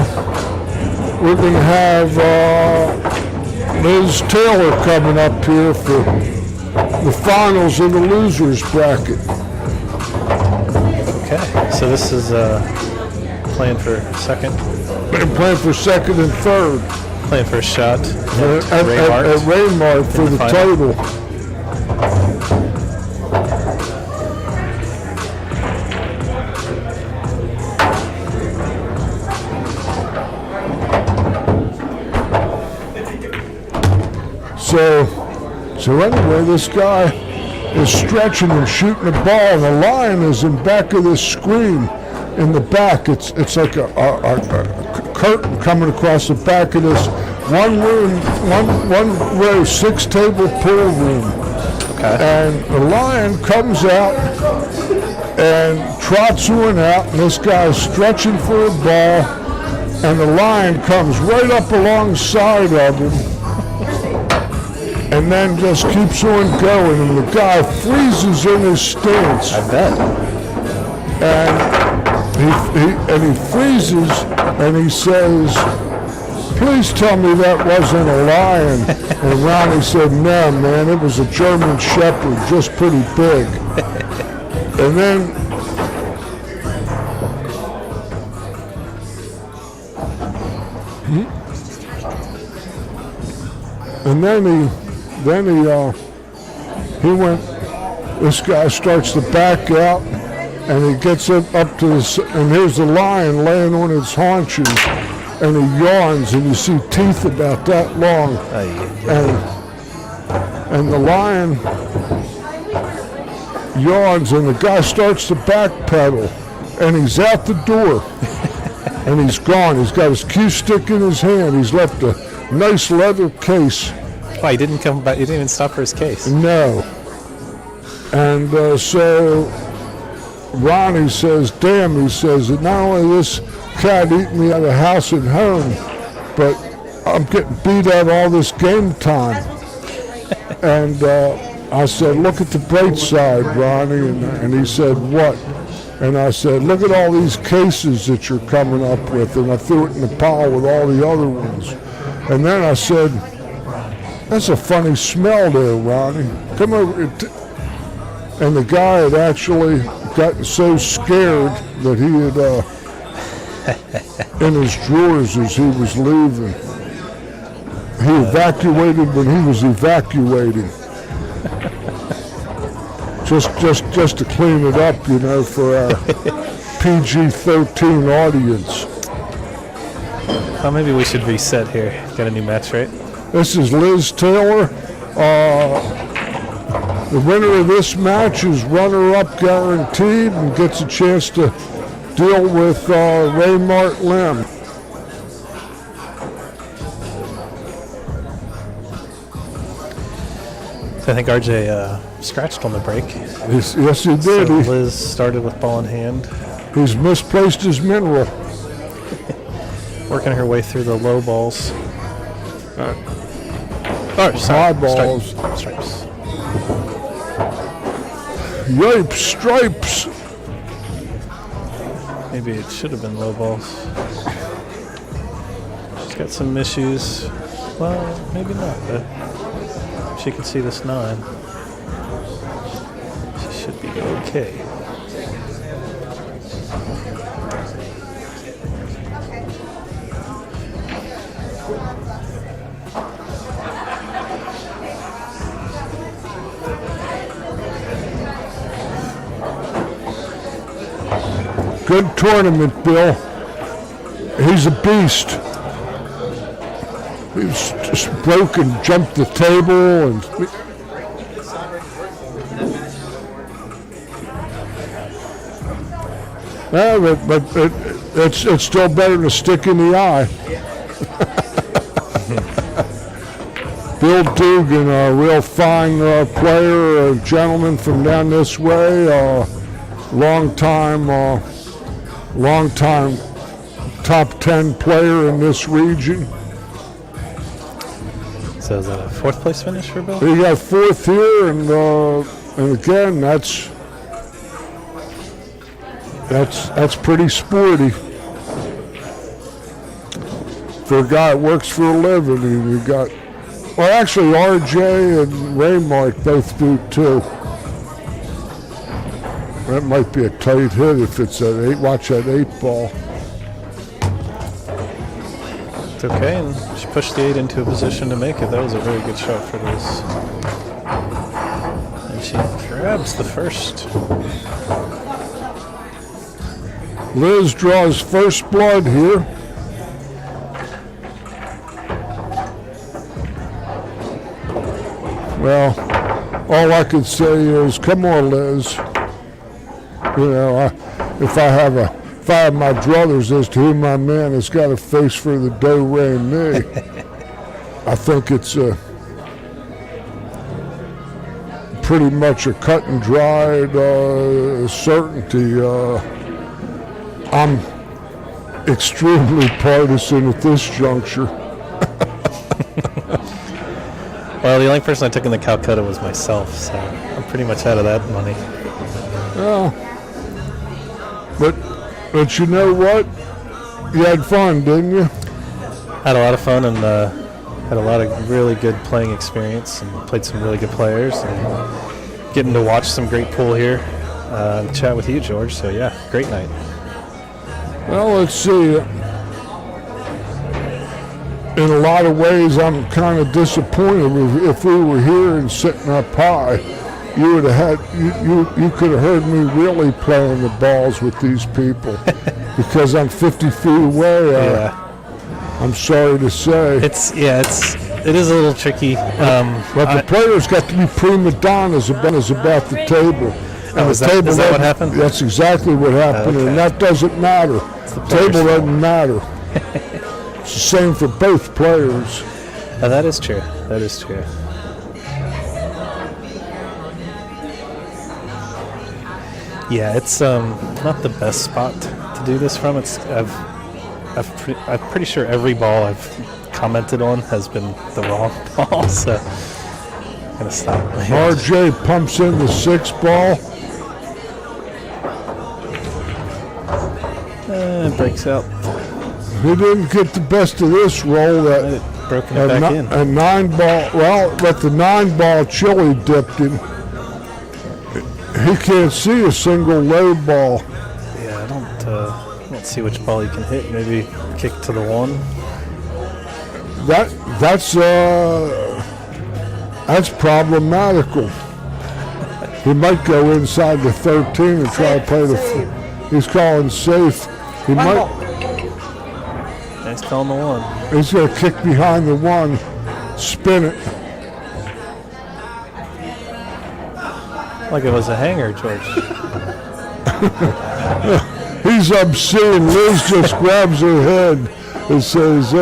now we're going to have Liz Taylor coming up here for the finals of the losers bracket. Okay, so this is playing for second. They're playing for second and third. Playing for a shot at Raymart for the title. So anyway, this guy is stretching and shooting the ball, and the line is in back of this screen in the back. It's like a curtain coming across the back of this one row, 6-table pool room. Okay. And the lion comes out and trots one out, and this guy's stretching for a ball, and the lion comes right up alongside of him and then just keeps on going, and the guy freezes in his stance. I bet. And he freezes, and he says, "Please tell me that wasn't a lion." And Ronnie said, "No, man, it was a German Shepherd, just pretty big." And then he went, this guy starts to back out, and he gets up to this, and here's the lion laying on its haunches, and he yawns, and you see teeth about that long. And the lion yawns, and the guy starts to backpedal, and he's out the door, and he's gone. He's got his cue stick in his hand. He's left a nice leather case. Oh, he didn't come back. He didn't even stop for his case. No. And so Ronnie says, "Damn," he says, "not only this cat eating me out of house and home, but I'm getting beat out all this game time." And I said, "Look at the bright side, Ronnie." And he said, "What?" And I said, "Look at all these cases that you're coming up with." And I threw it in the pile with all the other ones. And then I said, "That's a funny smell there, Ronnie. Come over." And the guy had actually gotten so scared that he had, in his drawers as he was leaving, he evacuated when he was evacuating. Just to clean it up, you know, for our PG-13 audience. Well, maybe we should reset here. Got a new match, right? This is Liz Taylor. The winner of this match is runner-up guaranteed and gets a chance to deal with Raymart Lim. So I think RJ scratched on the break. Yes, he did. So Liz started with ball in hand. He's misplaced his mineral. Working her way through the low balls. High balls. Stripes. Yipes, stripes. Maybe it should have been low balls. She's got some issues. Well, maybe not, but she can see this 9. She should be okay. Good tournament, Bill. He's a beast. He's just broken, jumped the table, and but it's still better to stick in the eye. Bill Dugan, a real fine player, a gentleman from down this way, long time top 10 player in this region. So is that a 4th place finish for Bill? He got 4th here, and again, that's pretty sporty. for a guy that works for a living. And you got, well, actually, RJ and Raymark both do too. That might be a tight hit if it's at 8. Watch that 8 ball. It's okay, and she pushed the 8 into a position to make it. That was a very good shot for Liz. And she grabs the first. Liz draws first blood here. Well, all I could say is, come on, Liz. You know, if I have my druthers as to who my man has got a face for the do, re, mi, I think it's pretty much a cut and dried certainty. I'm extremely partisan at this juncture. Well, the only person I took in the Calcutta was myself, so I'm pretty much out of that money. Well, but you know what? You had fun, didn't you? Had a lot of fun and had a lot of really good playing experience and played some really good players and getting to watch some great pool here and chat with you, George. So, yeah, great night. Well, let's see. In a lot of ways, I'm kind of disappointed if we were here and sitting up high. You would have had you could have heard me really playing the balls with these people because I'm 50 feet away. Yeah. I'm sorry to say. It is a little tricky. But the players got to be prima donnas about the table. And is that what happened? That's exactly what happened, Okay. and that doesn't matter. The table doesn't matter. It's the same for both players. That is true. That is true. Yeah, it's not the best spot to do this from. I'm pretty sure every ball I've commented on has been the wrong ball, so I'm gonna stop. RJ pumps in the 6 ball. It breaks out. He didn't get the best of this roll. Broken it back in. A 9 ball. Well, but the 9 ball Chili dipped him. He can't see a single low ball. Yeah, I don't see which ball you can hit. Maybe kick to the 1. That's problematical. He might go inside the 13 and try to play the. He's calling safe. He might. He's calling the 1. He's going to kick behind the 1, spin it. Like it was a hanger, George. He's obscene. Liz just grabs her head and says,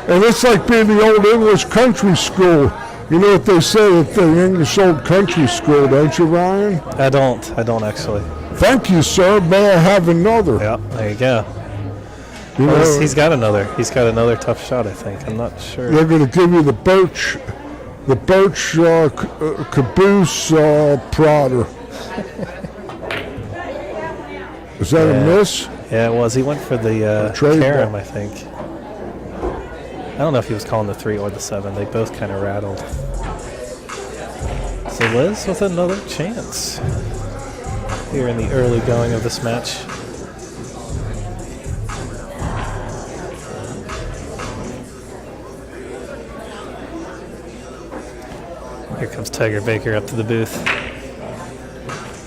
and it's like being the old English country school. You know what they say at the English old country school, don't you, Ryan? I don't actually. Thank you, sir. May I have another? Yeah, there you go. He's got another tough shot, I think. I'm not sure. They're going to give you the birch caboose prodder. Is that a miss? Yeah, it was. He went for the carom, I think. I don't know if he was calling the 3 or the 7. They both kind of rattled. So Liz with another chance here in the early going of this match. Here comes Tiger Baker up to the booth.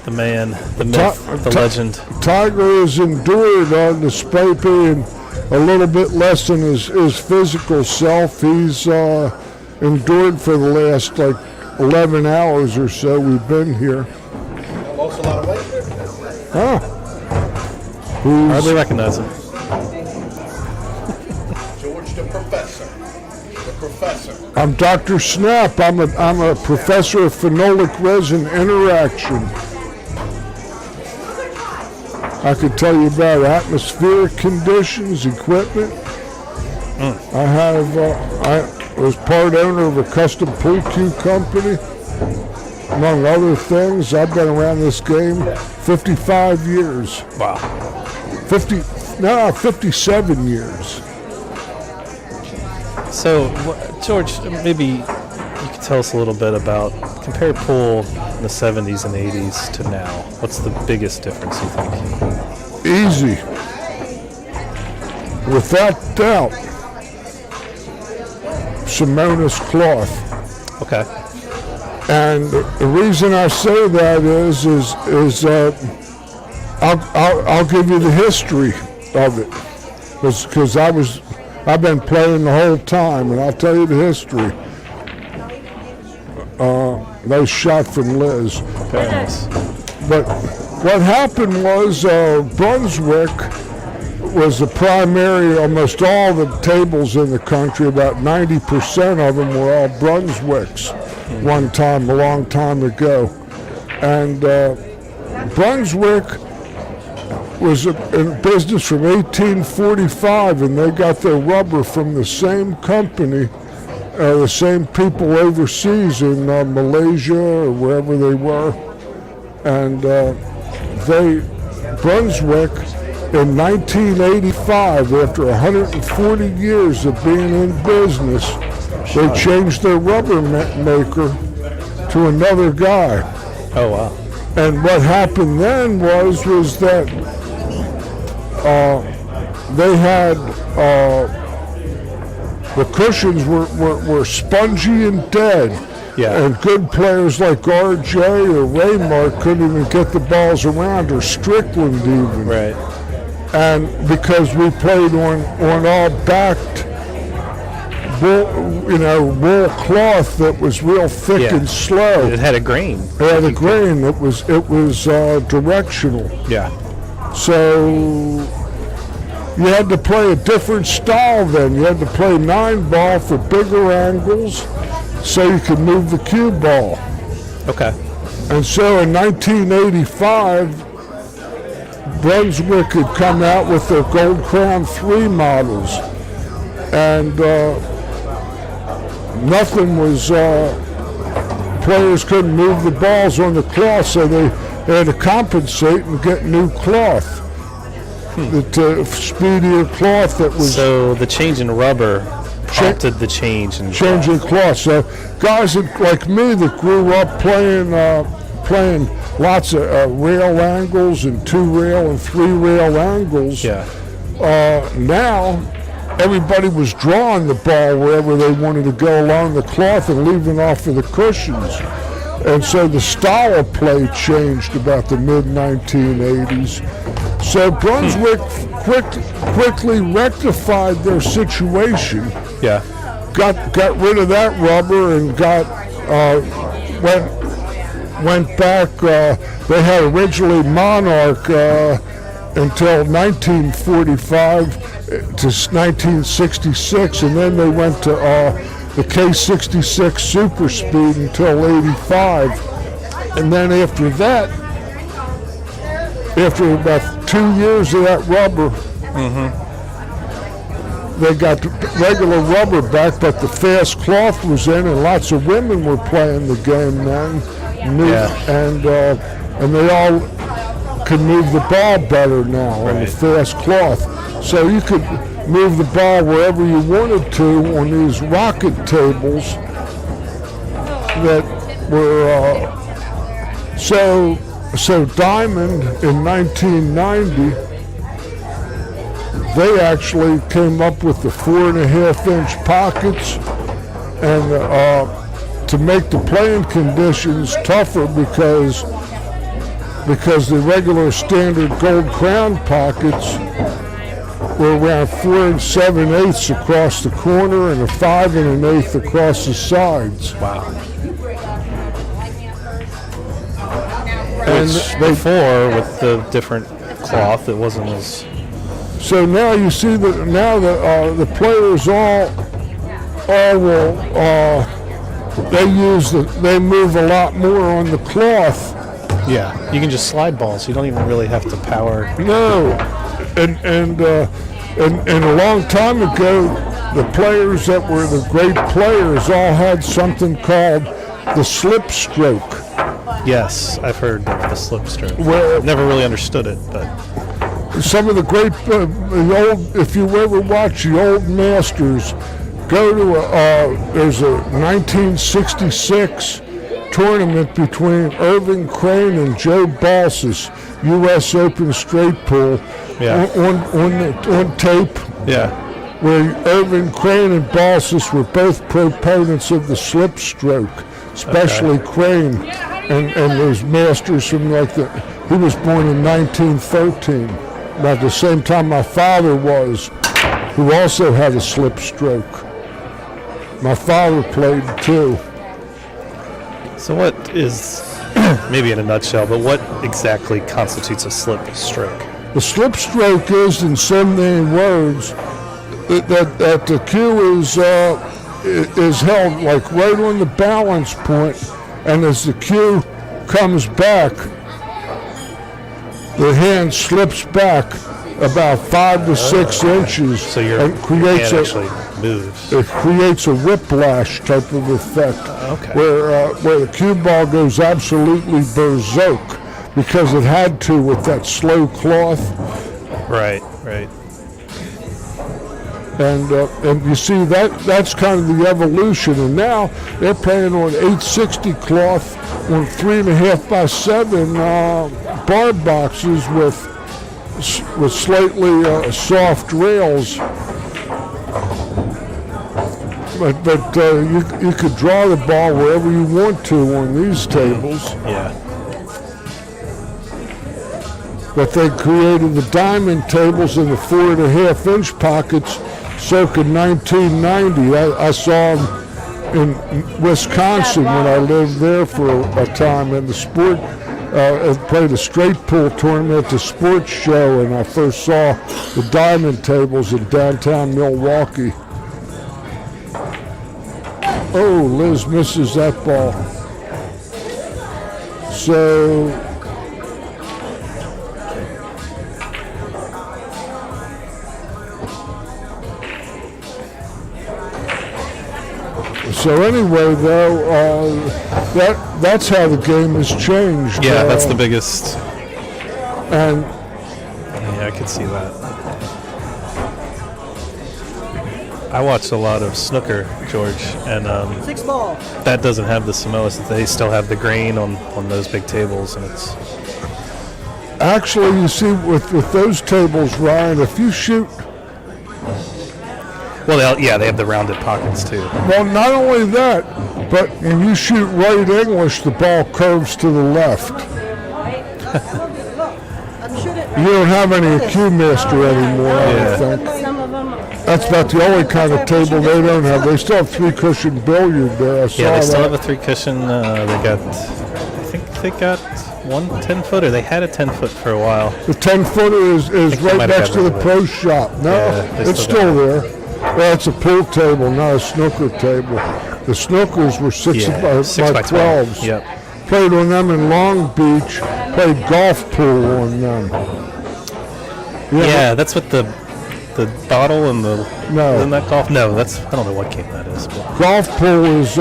The man, the myth, the legend. Tiger has endured on display being a little bit less than his physical self. He's endured for the last 11 hours or so we've been here. Lost a lot of weight. Huh. Hardly recognize him. George the professor. The professor. I'm Dr. Snap. I'm a professor of phenolic resin interaction. I could tell you about atmospheric conditions, equipment. I was part owner of a custom pool cue company. Among other things, I've been around this game 55 years. Wow. 50 57 years. So, George, maybe you could tell us a little bit about, compare pool in the 70s and 80s to now. What's the biggest difference, you think? Easy. Without doubt, Simona's cloth. Okay. And the reason I say that is I'll give you the history of it, because I've been playing the whole time, and I'll tell you the history. Nice shot from Liz. Very nice. But what happened was Brunswick was the primary. Almost all the tables in the country, about 90% of them were all Brunswicks. One time, a long time ago, and Brunswick was in business from 1845, and they got their rubber from the same company, the same people overseas in Malaysia or wherever they were, and Brunswick in 1985, after 140 years of being in business, they changed their rubber maker to another guy. Oh, wow. And what happened then was that they had the cushions were spongy and dead. Yeah. And good players like RJ or Raymart couldn't even get the balls around, or Strickland even. Right. And because we played on all backed wool cloth that was real thick and slow. It had a grain. It had a grain. It was directional. Yeah. So you had to play a different style then. You had to play 9-ball for bigger angles so you could move the cue ball. Okay. And so in 1985, Brunswick had come out with their Gold Crown 3 models. And nothing was, players couldn't move the balls on the cloth, so they had to compensate and get new cloth. The speedier cloth that was... So the change in rubber prompted the change in changing cloth. So guys like me that grew up playing lots of rail angles and 2-rail and 3-rail angles, now everybody was drawing the ball wherever they wanted to go along the cloth and leaving off of the cushions. And so the style of play changed about the mid-1980s. So Brunswick quickly rectified their situation. Yeah. Got rid of that rubber and went back. They had originally Monarch until 1945 to 1966, and then they went to the K66 Super Speed until 85. And then after that, after about 2 years of that rubber, they got the regular rubber back, but the fast cloth was in, and lots of women were playing the game then. And they all can move the ball better now on the fast cloth. So you could move the ball wherever you wanted to on these rocket tables that were so Diamond in 1990, they actually came up with the 4.5-inch pockets, and to make the playing conditions tougher, because the regular standard Gold Crown pockets were around 4 7/8 across the corner and a 5 1/8 across the sides. Wow. And before, with the different cloth, it wasn't as... So now you see that now the players all will they move a lot more on the cloth. Yeah, you can just slide balls. You don't even really have to power. No, and a long time ago, the players that were the great players all had something called the slip stroke. Yes, I've heard of the slip stroke. Where, Never really understood it, but some of the great, the old, if you ever watch the old masters, go to there's a 1966 tournament between Irving Crane and Joe Balsas, U.S. Open straight pool, on tape. Yeah. Where Irving Crane and Balsas were both proponents of the slip stroke, especially Crane, and those masters from he was born in 1913, about the same time my father was, who also had a slip stroke. My father played too. So what is, maybe in a nutshell, but what exactly constitutes a slip stroke? The slip stroke is, in so many words, that the cue is held like right on the balance point, and as the cue comes back, the hand slips back about 5 to 6 inches, so your and creates hand actually moves. It creates a whiplash type of effect, where the cue ball goes absolutely berserk because it had to with that slow cloth. Right. And you see that's kind of the evolution. And now they're playing on 860 cloth on 3.5 by 7 bar boxes with slightly soft rails. But you could draw the ball wherever you want to on these tables. Yeah. But they created the diamond tables in the 4.5-inch pockets circa 1990. I saw them in Wisconsin when I lived there for a time in the sport. I played a straight pool tournament at the sports show, and I first saw the diamond tables in downtown Milwaukee. Oh, Liz misses that ball. So anyway, though, that's how the game has changed. Yeah, that's the biggest. And yeah, I could see that. I watched a lot of snooker, George, and 6 ball. That doesn't have the Samoas. They still have the grain on those big tables, and it's actually, you see, with those tables, Ryan, if you shoot. Well, they have the rounded pockets too. Well, not only that, but when you shoot right English, the ball curves to the left. You don't have any cue master anymore, I don't think. That's about the only kind of table they don't have. They still have 3-cushion billiard there. I saw they still that. have a 3-cushion. I think they got one 10-footer. They had a 10-foot for a while. The 10-footer is right next to the pro shop. No, it's still there. Well, it's a pool table, not a snooker table. The snookers were 6 by 12s. Yep. Played on them in Long Beach. Played golf pool on them. Yeah, that's what the bottle and the. No. Isn't that golf? No, I don't know what game that is. But. Golf pool is.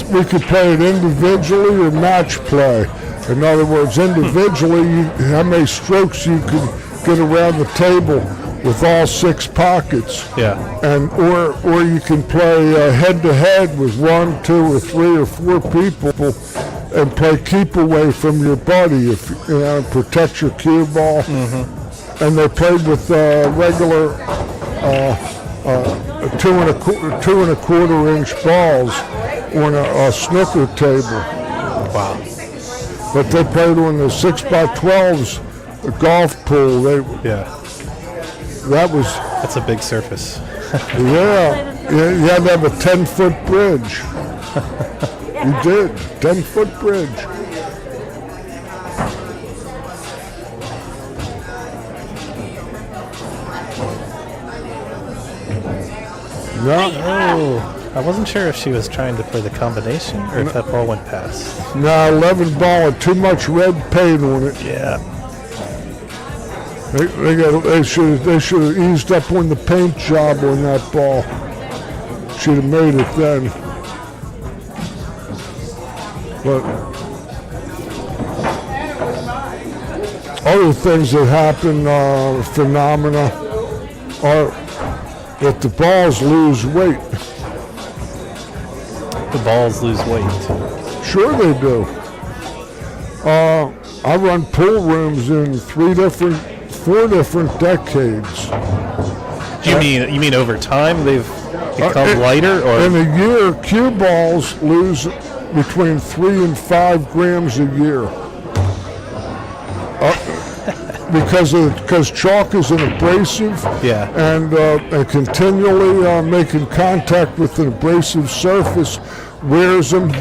We could play it individually or match play. In other words, individually, how many strokes you can get around the table with all 6 pockets. Yeah. And or you can play head to head with 1, 2, or 3 or 4 people and play keep away from your buddy if protect your cue ball. Mm-hmm. And they played with regular 2 1/4 inch balls on a snooker table. Wow. But they played on the 6 by 12s, the golf pool. That's a big surface. Yeah, you had to have a 10-foot bridge. You did, 10-foot bridge. No. Oh, I wasn't sure if she was trying to play the combination or if that ball went past. No, 11 ball had too much red paint on it. Yeah. They should have eased up on the paint job on that ball. Should have made it then. But other things that happen, phenomena, are that the balls lose weight. The balls lose weight. Sure they do. I run pool rooms in 4 different decades. You mean over time they've become lighter, or in a year, cue balls lose between 3 and 5 grams a year. Because chalk is an abrasive, Yeah. and continually making contact with an abrasive surface wears them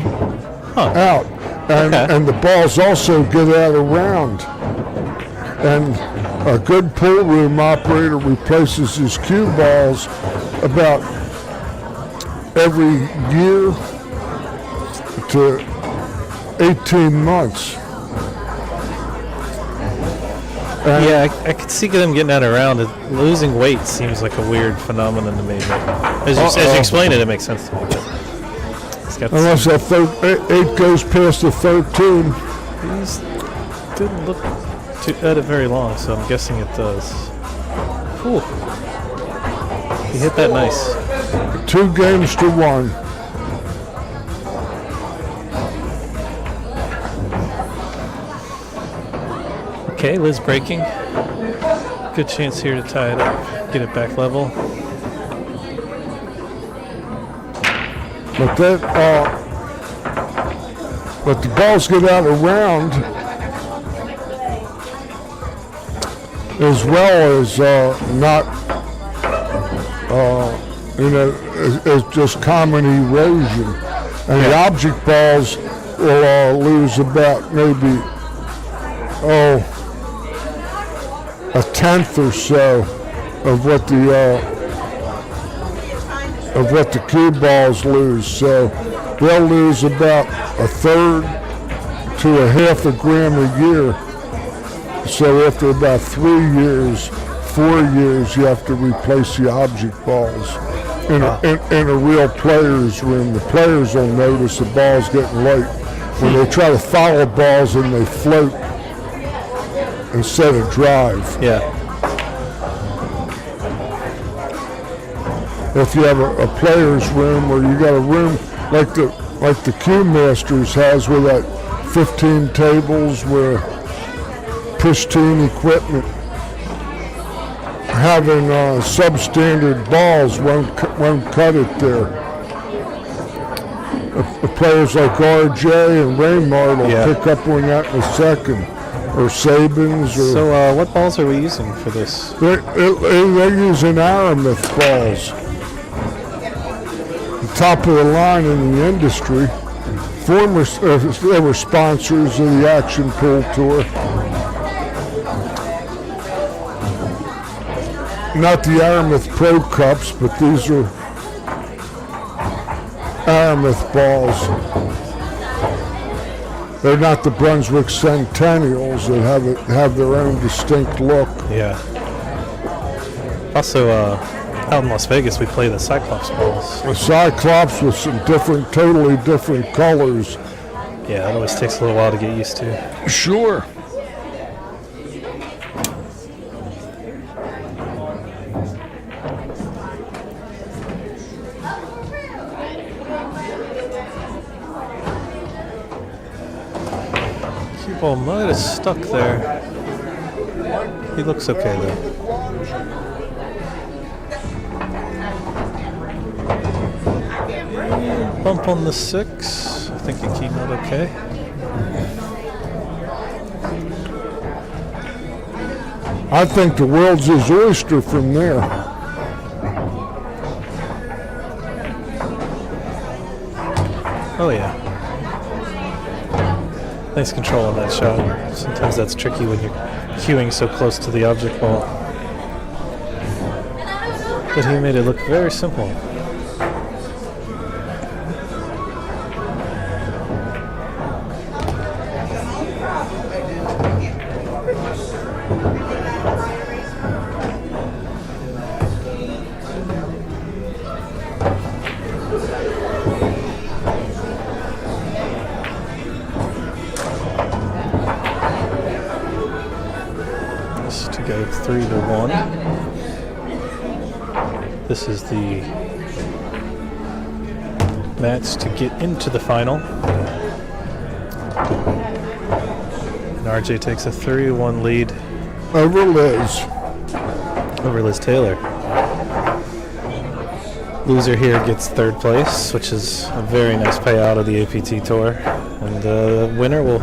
out, and the balls also get out of round. And a good pool room operator replaces his cue balls about every year to 18 months. yeah, I could see them getting out around. Losing weight seems like a weird phenomenon to me. But as you explain it, it makes sense to me. But it's got Unless that 8 goes past the 13. these didn't look to edit very long, so I'm guessing it does. Cool. You hit that nice. 2 games to 1. Okay, Liz breaking. Good chance here to tie it up, get it back level. But the balls get out of round as well as not, as just common erosion. And the object balls will lose about maybe, a tenth or so of what the cue balls lose. So they'll lose about a third to a half a gram a year. So after about 3 years, 4 years, you have to replace the object balls. In a real player's room, the players will notice the balls getting light when they try to follow balls and they float instead of drive. Yeah. If you have a player's room, or you got a room like the Cue Masters has, with that 15 tables with pristine equipment, having substandard balls won't cut it there. Players like RJ and Raymart will pick up on that in a second, or Sabins. So what balls are we using for this? They're using Aramith balls. Top of the line in the industry. They were sponsors of the Action Pool Tour. Not the Aramith Pro Cups, but these are Aramith balls. They're not the Brunswick Centennials that have their own distinct look. Yeah. Also, out in Las Vegas, we play the Cyclops balls. A Cyclops with some totally different colors. Yeah, it always takes a little while to get used to. Sure. Cue ball might have stuck there. He looks okay though. Bump on the 6. I think it came out okay. I think the world's his oyster from there. Oh yeah. Nice control on that shot. Sometimes that's tricky when you're cueing so close to the object ball. But he made it look very simple. This is the match to get into the final. And RJ takes a 3-1 lead Over Liz. over Liz Taylor. Loser here gets third place, which is a very nice payout of the APT Tour. And the winner will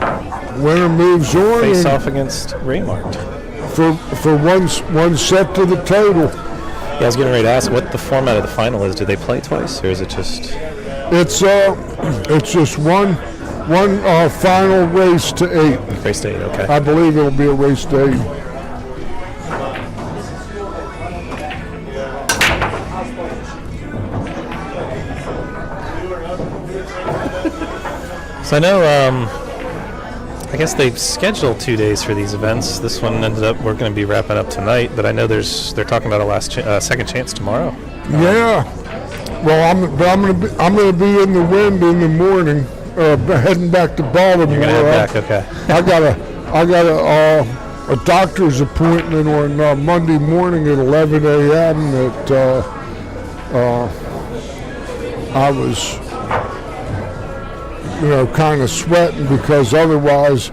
Winner moves on face and off against Raymart. for one set to the total. Yeah, I was getting ready to ask what the format of the final is. Do they play twice, or is it just... It's just one final race to 8. Race to 8, okay. I believe it'll be a race to 8. So I know, I guess they've scheduled 2 days for these events. This one ended up, we're going to be wrapping up tonight, but I know they're talking about a second chance tomorrow. Yeah. Well, I'm gonna be in the wind in the morning, heading back to Baltimore. You're going to head back, okay. I got a doctor's appointment on Monday morning at 11 a.m. that I was, kind of sweating because otherwise,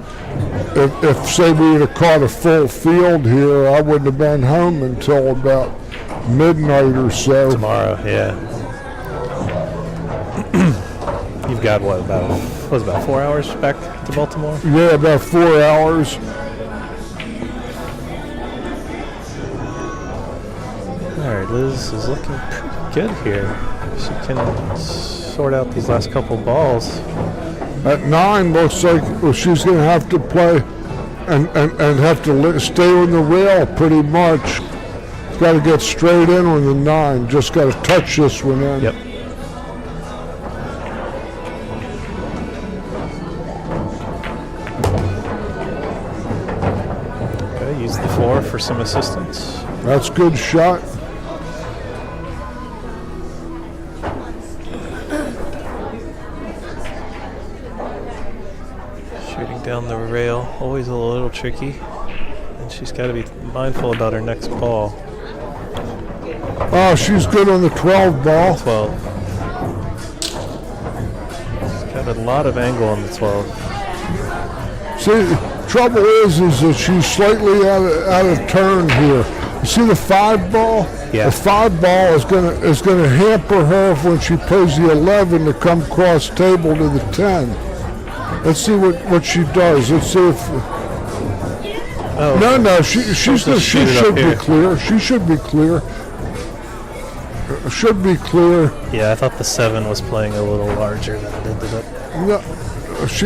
if say we would have caught a full field here, I wouldn't have been home until about midnight or so. Tomorrow, yeah. You've got about 4 hours back to Baltimore? Yeah, about 4 hours. All right, Liz is looking pretty good here. She can sort out these last couple balls. At 9, looks like she's going to have to play and have to stay on the rail pretty much. Got to get straight in on the 9. Just got to touch this one in. Yep. Okay, use the 4 for some assistance. That's a good shot. Shooting down the rail, always a little tricky. And she's got to be mindful about her next ball. Oh, she's good on the 12 ball. 12. She's got a lot of angle on the 12. See, trouble is that she's slightly out of turn here. You see the 5 ball? Yeah. The 5 ball is gonna hamper her when she plays the 11 to come cross table to the 10. Let's see what she does. Let's see if. Oh. No, she should be clear. She should be clear. Should be clear. Yeah, I thought the 7 was playing a little larger than it ended up. No, is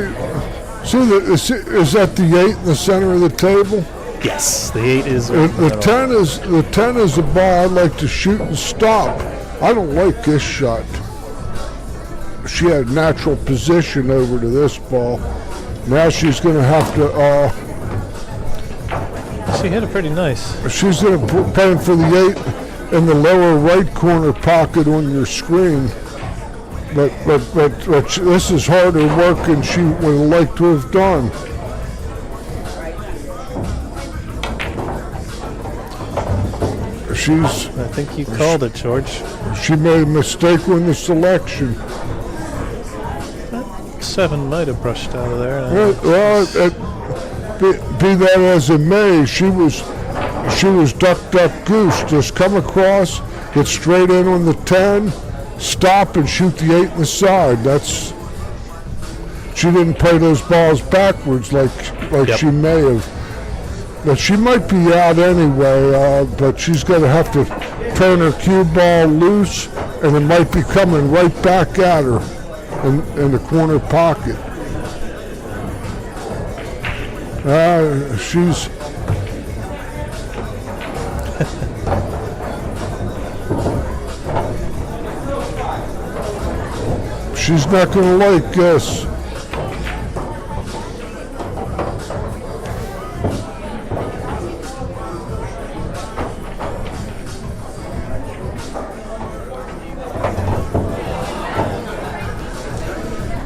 that the 8 in the center of the table? Yes, the 8 is. The 10 is the ball I'd like to shoot and stop. I don't like this shot. She had natural position over to this ball. Now she's going to have to. She hit it pretty nice. She's going to play for the 8 in the lower right corner pocket on your screen. But this is harder work than she would have liked to have done. I think you called it, George. She made a mistake on the selection. 7 might have brushed out of there. Well, be that as it may, she was duck goose. Just come across, get straight in on the 10, stop and shoot the 8 in the side. She didn't play those balls backwards like Yep. she may have. But she might be out anyway, but she's going to have to turn her cue ball loose, and it might be coming right back at her in the corner pocket. She's... she's not going to like this.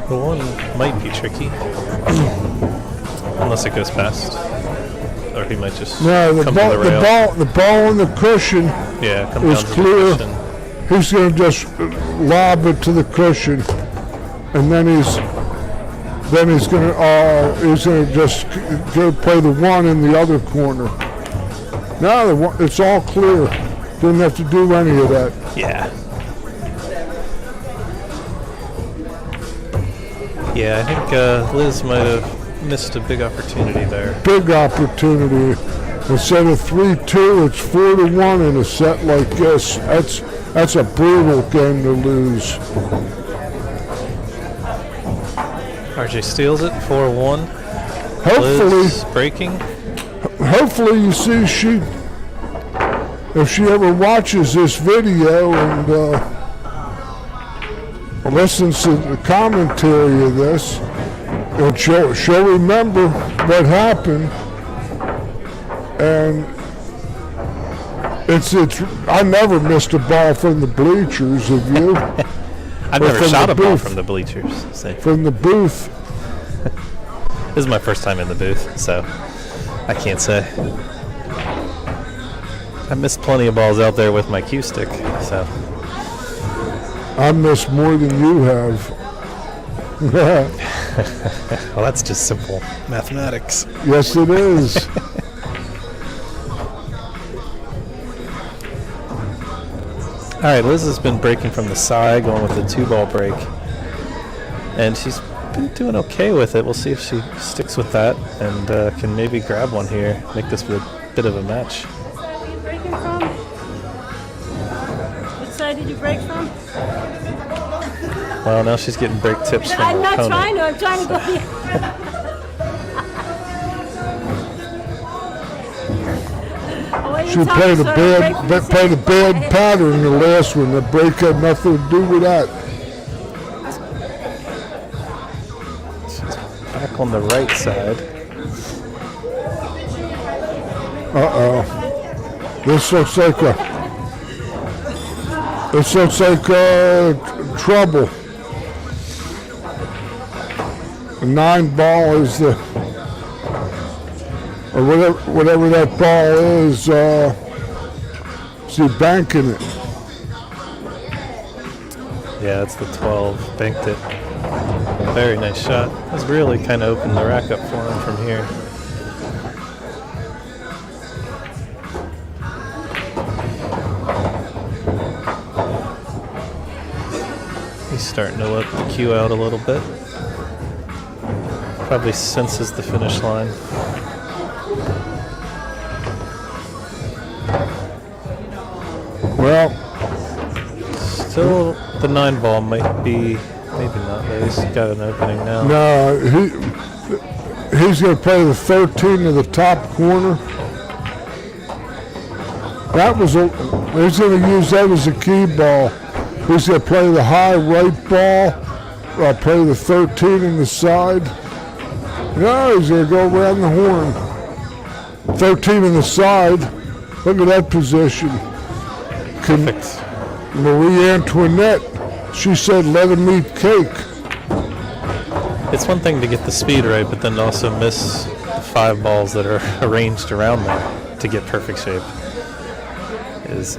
The 1 might be tricky. Unless it goes past. Or he might just No, the come ball, to the rail. the ball on the cushion Yeah, come is down to clear. the cushion. he's going to just lob it to the cushion, and then he's going to just go play the one in the other corner. Now it's all clear. Didn't have to do any of that. Yeah. Yeah, I think Liz might have missed a big opportunity there. Big opportunity. Instead of 3-2, it's 4-1 in a set like this. That's a brutal game to lose. RJ steals it, 4-1. Hopefully, Liz breaking. hopefully you see if she ever watches this video and listens to the commentary of this, and she'll remember what happened. And it's I never missed a ball from the bleachers, have you? I've never shot a ball from the bleachers. So. From the booth. This is my first time in the booth, so I can't say. I missed plenty of balls out there with my cue stick, so. I missed more than you have. Well, that's just simple mathematics. Yes, it is. All right, Liz has been breaking from the side, going with the 2-ball break. And she's been doing okay with it. We'll see if she sticks with that and can maybe grab one here, make this a bit of a match. Which side are you breaking from? Which side did you break from? Well, now she's getting break tips from her I'm not opponent. trying to. I'm trying to go. She played a bad pattern the last one. The break had nothing to do with that. Back on the right side. This looks like trouble. The 9-ball is or whatever that ball is, see, banking it. Yeah, it's the 12. Banked it. Very nice shot. Has really kind of opened the rack up for him from here. He's starting to let the cue out a little bit. Probably senses the finish line. Well, still the 9-ball might be, maybe not. He's got an opening now. no, he's going to play the 13 to the top corner. He's going to use that as a key ball. He's going to play the high right ball, play the 13 in the side. No, he's going to go around the horn. 13 in the side. Look at that position. Perfect. Marie Antoinette, she said, let him eat cake. It's one thing to get the speed right, but then also miss the 5 balls that are arranged around there to get perfect shape. Is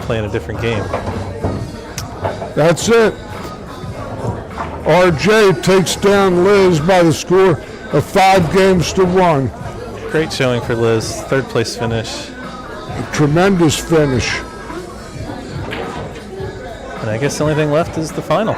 playing a different game. That's it. RJ takes down Liz by the score of 5-1. Great showing for Liz. 3rd place finish. A tremendous finish. And I guess the only thing left is the final.